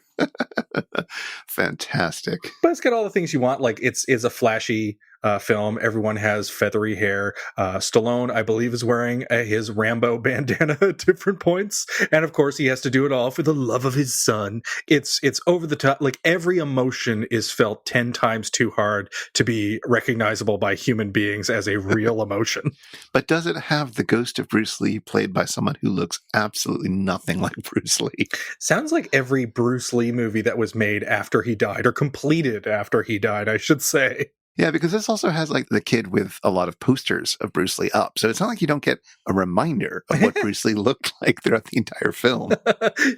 Fantastic. But it's got all the things you want. Like, it's a flashy film. Everyone has feathery hair. Stallone, I believe, is wearing his Rambo bandana at different points, and of course, he has to do it all for the love of his son. It's over the top. Like, every emotion is felt 10 times too hard to be recognizable by human beings as a real emotion. But does it have the ghost of Bruce Lee played by someone who looks absolutely nothing like Bruce Lee? Sounds like every Bruce Lee movie that was made after he died, or completed after he died, I should say. Yeah, because this also has like the kid with a lot of posters of Bruce Lee up. So it's not like you don't get a reminder of what Bruce Lee looked like throughout the entire film.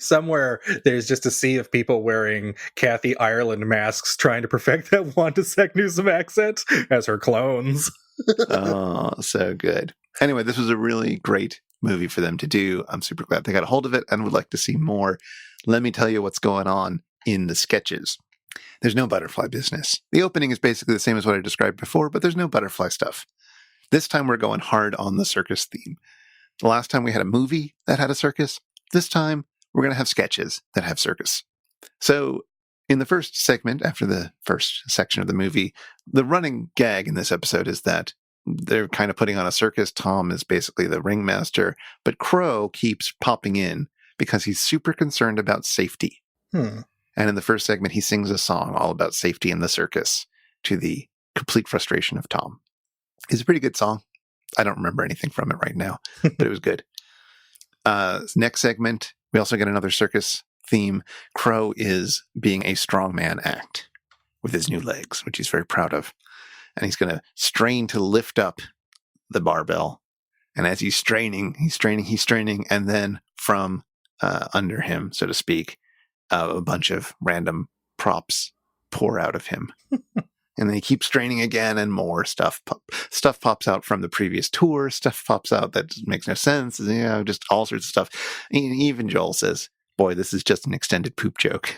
Somewhere there's just a sea of people wearing Kathy Ireland masks trying to perfect that Wanda Newsom accent as her clones. Oh, so good. Anyway, this was a really great movie for them to do. I'm super glad they got a hold of it and would like to see more. Let me tell you what's going on in the sketches. There's no butterfly business. The opening is basically the same as what I described before, but there's no butterfly stuff. This time we're going hard on the circus theme. The last time we had a movie that had a circus. This time we're going to have sketches that have circus. So in the first segment, after the first section of the movie, the running gag in this episode is that they're kind of putting on a circus. Tom is basically the ringmaster, but Crow keeps popping in because he's super concerned about safety. And in the first segment, he sings a song all about safety in the circus to the complete frustration of Tom. It's a pretty good song. I don't remember anything from it right now, but it was good. Next segment, we also get another circus theme. Crow is being a strongman act with his new legs, which he's very proud of. And he's going to strain to lift up the barbell. And as he's straining, and then from under him, so to speak, a bunch of random props pour out of him. And then he keeps straining again, and more stuff pops out from the previous tour. Stuff pops out that makes no sense. Just all sorts of stuff. Even Joel says, boy, this is just an extended poop joke.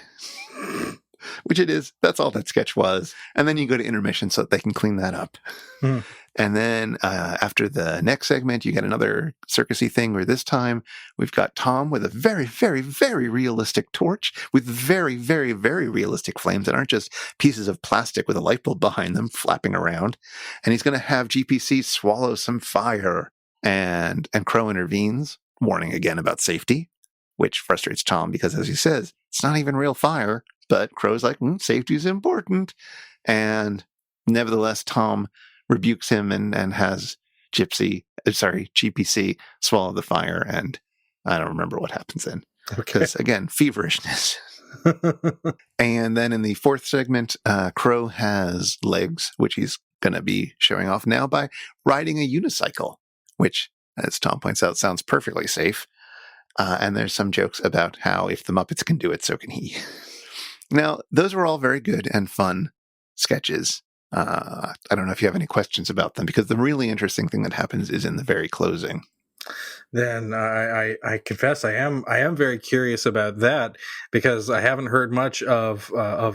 Which it is. That's all that sketch was. And then you go to intermission so that they can clean that up. And then after the next segment, you get another circusy thing where this time we've got Tom with a very, very, very realistic torch with very, very, very realistic flames that aren't just pieces of plastic with a light bulb behind them flapping around. And he's going to have GPC swallow some fire. And Crow intervenes, warning again about safety, which frustrates Tom because, as he says, it's not even real fire. But Crow's like, safety is important. And nevertheless, Tom rebukes him and has GPC swallow the fire. And I don't remember what happens then. Because, again, feverishness. And then in the fourth segment, Crow has legs, which he's going to be showing off now by riding a unicycle, which, as Tom points out, sounds perfectly safe. And there's some jokes about how if the Muppets can do it, so can he. Now, those were all very good and fun sketches. I don't know if you have any questions about them, because the really interesting thing that happens is in the very closing. Then I confess I am very curious about that, because I haven't heard much of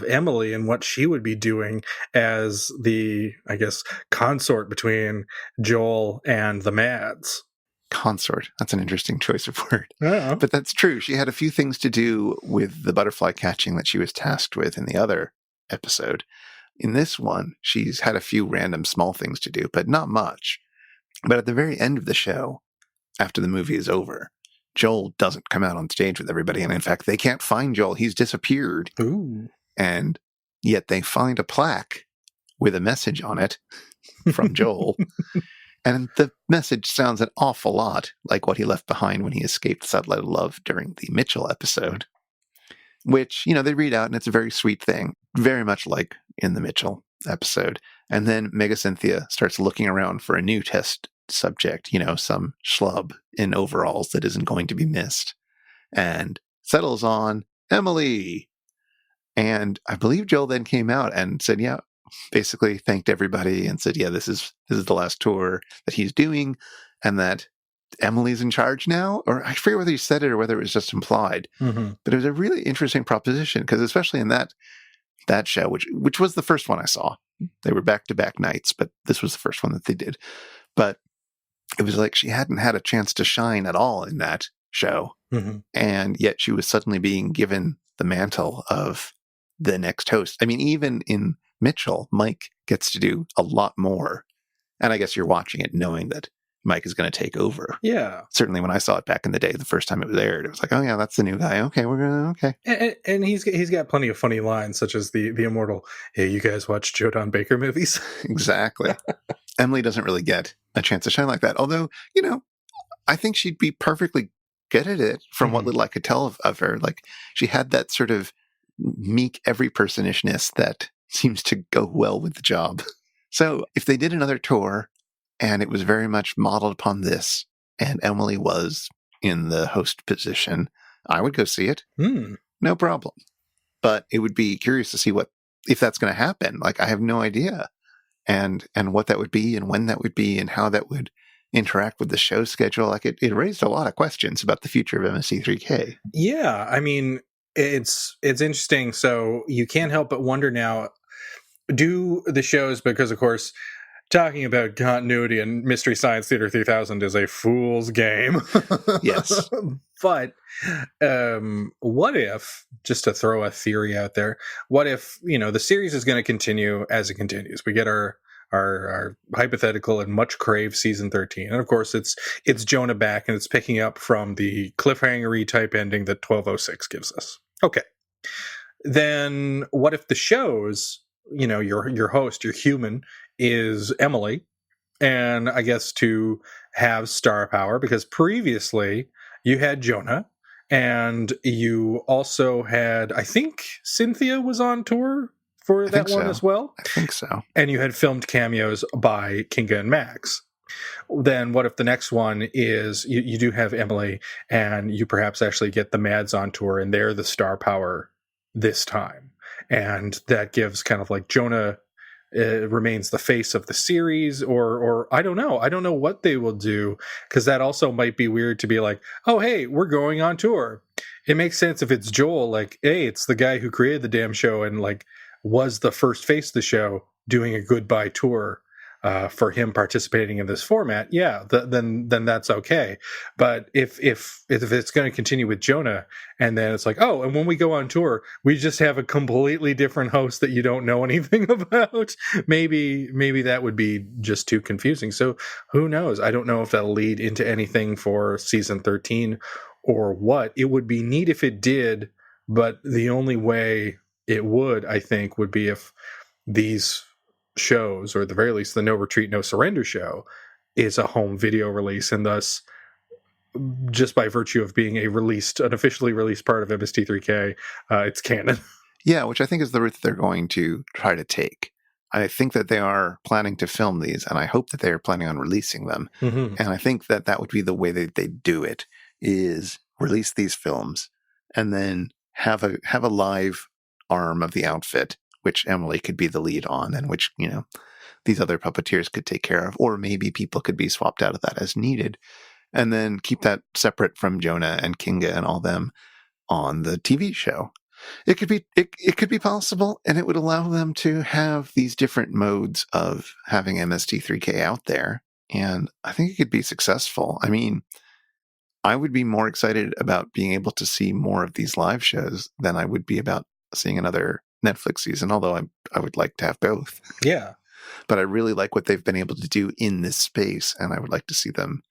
Emily and what she would be doing as the, I guess, consort between Joel and the Mads. Consort. That's an interesting choice of word. Yeah. But that's true. She had a few things to do with the butterfly catching that she was tasked with in the other episode. In this one, she's had a few random small things to do, but not much. But at the very end of the show, after the movie is over, Joel doesn't come out on stage with everybody. And in fact, they can't find Joel. He's disappeared. Ooh. And yet they find a plaque with a message on it from Joel. And the message sounds an awful lot like what he left behind when he escaped Satellite of Love during the Mitchell episode, which, they read out, and it's a very sweet thing, very much like in the Mitchell episode. And then Mega Cynthia starts looking around for a new test subject, some schlub in overalls that isn't going to be missed, and settles on Emily. And I believe Joel then came out and said, basically thanked everybody and said, this is the last tour that he's doing, and that Emily's in charge now. Or I forget whether he said it or whether it was just implied. Mm-hmm. But it was a really interesting proposition, because especially in that show, which was the first one I saw. They were back-to-back nights, but this was the first one that they did. But it was like she hadn't had a chance to shine at all in that show. Mm-hmm. And yet she was suddenly being given the mantle of the next host. I mean, even in Mitchell, Mike gets to do a lot more. And I guess you're watching it knowing that Mike is going to take over. Yeah. Certainly when I saw it back in the day, the first time it was aired, it was like, oh yeah, that's the new guy. Okay, And he's got plenty of funny lines, such as the immortal, "Hey, you guys watch Joe Don Baker movies?" Exactly. Emily doesn't really get a chance to shine like that. Although, I think she'd be perfectly good at it from what little I could tell of her. Like, she had that sort of meek every personishness that seems to go well with the job. So if they did another tour and it was very much modeled upon this, and Emily was in the host position, I would go see it. No problem. But it would be curious to see if that's going to happen. Like, I have no idea. And what that would be and when that would be and how that would interact with the show schedule. Like, it raised a lot of questions about the future of MST3K. Yeah, I mean, it's interesting. So you can't help but wonder now, do the shows, because of course talking about continuity and Mystery Science Theater 3000 is a fool's game. Yes. But what if, just to throw a theory out there, what if, the series is going to continue as it continues? We get our hypothetical and much craved season 13. And of course it's Jonah back, and it's picking up from the cliffhanger-y type ending that 1206 gives us. Okay. Then what if the shows, your host, your human, is Emily, and I guess to have star power, because previously you had Jonah, and you also had, I think Cynthia was on tour for that one as well. I think so. And you had filmed cameos by Kinga and Max. Then what if the next one is you do have Emily, and you perhaps actually get the Mads on tour, and they're the star power this time, and that gives kind of like Jonah remains the face of the series, or I don't know what they will do, because that also might be weird to be like, oh hey, we're going on tour. It makes sense if it's Joel, like, hey, it's the guy who created the damn show and like was the first face of the show, doing a goodbye tour for him participating in this format. Yeah, then that's okay. But if it's going to continue with Jonah, and then it's like, oh, and when we go on tour, we just have a completely different host that you don't know anything about, maybe that would be just too confusing. So who knows? I don't know if that'll lead into anything for season 13 or what. It would be neat if it did, but the only way it would, I think, would be if these shows, or at the very least the No Retreat, No Surrender show, is a home video release, and thus, just by virtue of being an officially released part of MST3K, it's canon. Yeah, which I think is the route that they're going to try to take. I think that they are planning to film these, and I hope that they are planning on releasing them. And I think that would be the way that they do it, is release these films and then have a live arm of the outfit, which Emily could be the lead on, and which, these other puppeteers could take care of, or maybe people could be swapped out of that as needed, and then keep that separate from Jonah and Kinga and all them on the TV show. It could be possible, and it would allow them to have these different modes of having MST3K out there, and I think it could be successful. I mean, I would be more excited about being able to see more of these live shows than I would be about seeing another Netflix season, although I would like to have both. Yeah. But I really like what they've been able to do in this space, and I would like to see them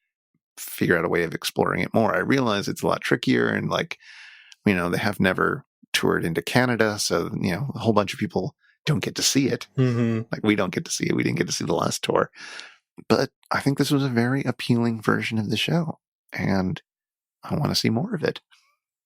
figure out a way of exploring it more. I realize it's a lot trickier, and they have never toured into Canada, so a whole bunch of people don't get to see it. Like, we don't get to see it. We didn't get to see the last tour. But I think this was a very appealing version of the show, and I want to see more of it.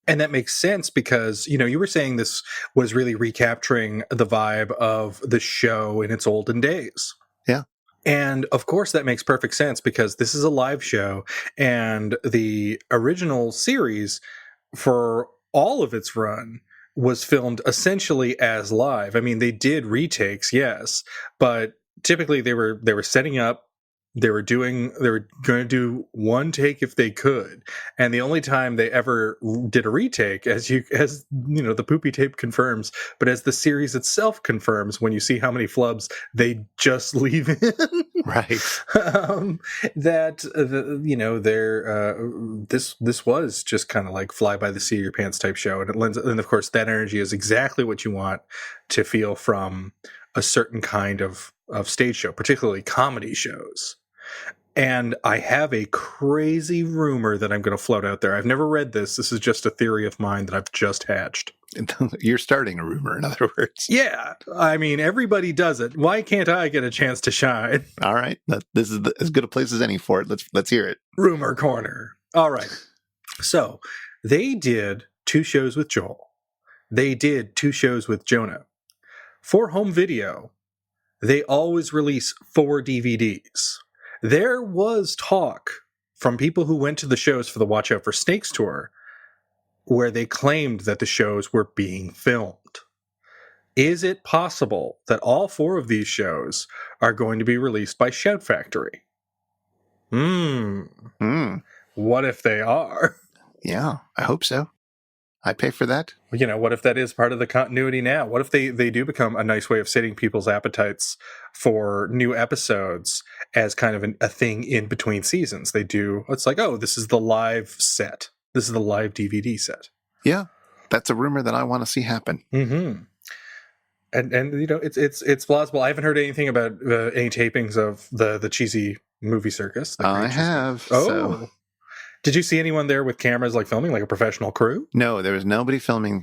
And that makes sense because, you were saying this was really recapturing the vibe of the show in its olden days. Yeah. And of course that makes perfect sense, because this is a live show, and the original series, for all of its run, was filmed essentially as live. I mean, they did retakes, yes, but typically they were setting up. They were going to do one take if they could, and the only time they ever did a retake, as the poopy tape confirms, but as the series itself confirms, when you see how many flubs they just leave in, right? This was just kind of like fly by the seat of your pants type show, and of course that energy is exactly what you want to feel from a certain kind of stage show, particularly comedy shows. And I have a crazy rumor that I'm going to float out there. I've never read this. This is just a theory of mine that I've just hatched. You're starting a rumor, in other words. Yeah. I mean, everybody does it. Why can't I get a chance to shine? All right. This is as good a place as any for it. Let's hear it. Rumor corner. All right. So they did 2 shows with Joel. They did 2 shows with Jonah. For home video, they always release 4 DVDs. There was talk from people who went to the shows for the Watch Out for Snakes tour where they claimed that the shows were being filmed. Is it possible that all 4 of these shows are going to be released by Shout Factory? What if they are? Yeah, I hope so. I'd pay for that. You know, what if that is part of the continuity now? What if they do become a nice way of sating people's appetites for new episodes as kind of a thing in between seasons? It's like, oh, this is the live set. This is the live DVD set. Yeah, that's a rumor that I want to see happen. Mm-hmm. And you know, it's plausible. I haven't heard anything about any tapings of the cheesy movie Circus. I have. Oh. So. Did you see anyone there with cameras, like filming, like a professional crew? No, there was nobody filming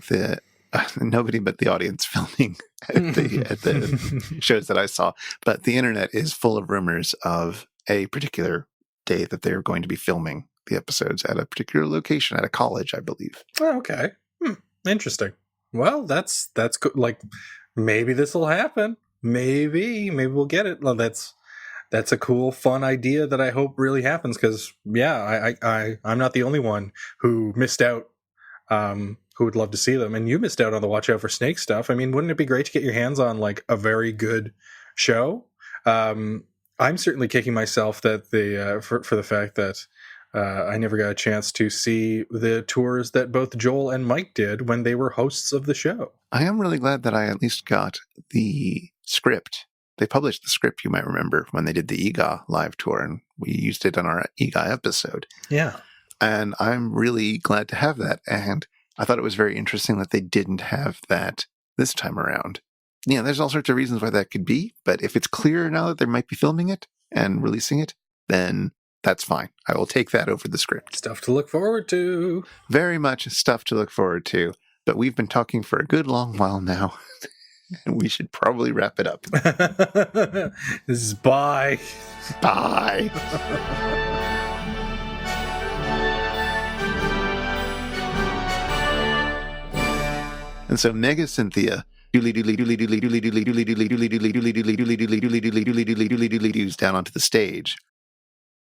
nobody but the audience filming at the shows that I saw. But the internet is full of rumors of a particular day that they're going to be filming the episodes at a particular location at a college, I believe. Oh, okay. Interesting. Well, that's good. Like, maybe this will happen. Maybe we'll get it. Well, that's a cool, fun idea that I hope really happens because, yeah, I'm not the only one who missed out, who would love to see them. And you missed out on the Watch Out for Snake stuff. I mean, wouldn't it be great to get your hands on, like, a very good show? I'm certainly kicking myself that for the fact that I never got a chance to see the tours that both Joel and Mike did when they were hosts of the show. I am really glad that I at least got the script. They published the script, you might remember, when they did the EGA live tour, and we used it on our EGA episode. Yeah. And I'm really glad to have that. And I thought it was very interesting that they didn't have that this time around. You know, there's all sorts of reasons why that could be, but if it's clear now that they might be filming it and releasing it, then that's fine. I will take that over the script. Stuff to look forward to. Very much stuff to look forward to. But we've been talking for a good long while now. And we should probably wrap it up. This is bye. Bye. And so Mega Cynthia down onto the stage.